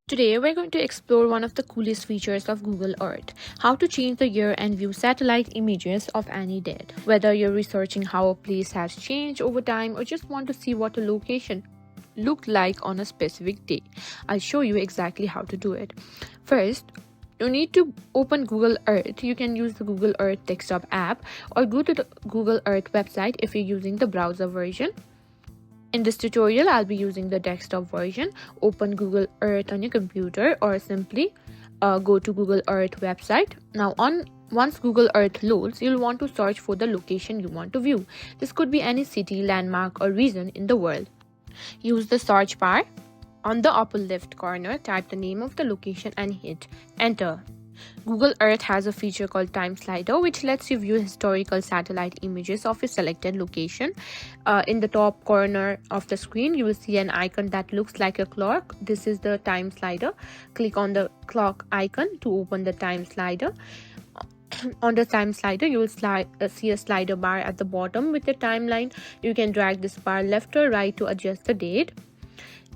Today, we're going to explore one of the coolest features of Google Earth, how to change the year and view satellite images of any date. Whether you're researching how a place has changed over time or just want to see what a location looked like on a specific day, I'll show you exactly how to do it. First, you need to open Google Earth. You can use the Google Earth desktop app or go to the Google Earth website if you're using the browser version. In this tutorial, I'll be using the desktop version. Open Google Earth on your computer or simply go to Google Earth website. Now, once Google Earth loads, you'll want to search for the location you want to view. This could be any city, landmark, or region in the world. Use the search bar. On the upper left corner, type the name of the location and hit enter. Google Earth has a feature called Time Slider, which lets you view historical satellite images of a selected location. In the top corner of the screen, you will see an icon that looks like a clock. This is the Time Slider. Click on the clock icon to open the Time Slider. On the time slider, you will see a slider bar at the bottom with the timeline. You can drag this bar left or right to adjust the date.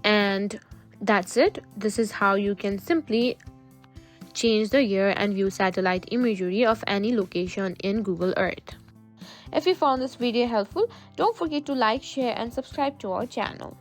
And that's it. This is how you can simply change the year and view satellite imagery of any location in Google Earth. If you found this video helpful, don't forget to like, share, and subscribe to our channel.